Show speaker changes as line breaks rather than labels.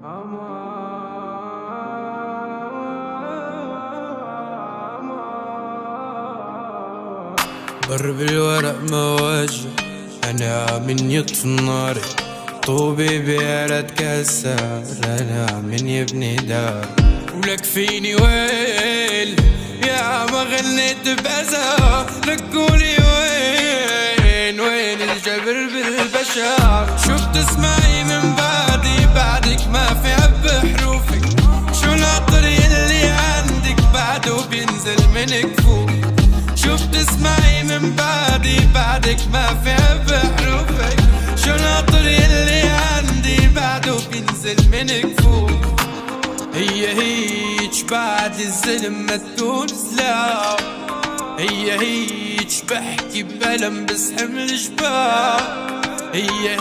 ضرب الورق مواجه أنا من يطفي النار، طوبي بيارة تكسر أنا من يبني دار. ولك فيني ويل يا ما غنيت بأذى، لك قولي وين الجبر بالبشر. شفت اسمعي من بعدك ما في عب حروفك، شو العطر يلي عندك بعده بينزل من كفوف. شفت اسمعي من بعدك ما في عب حروفك، شو العطر يلي عندي بعده بينزل من كفوف. هي هيج بعد الظلم ما تكون سلاح، هي هيج بحكي بألم بس حمل جبال، هي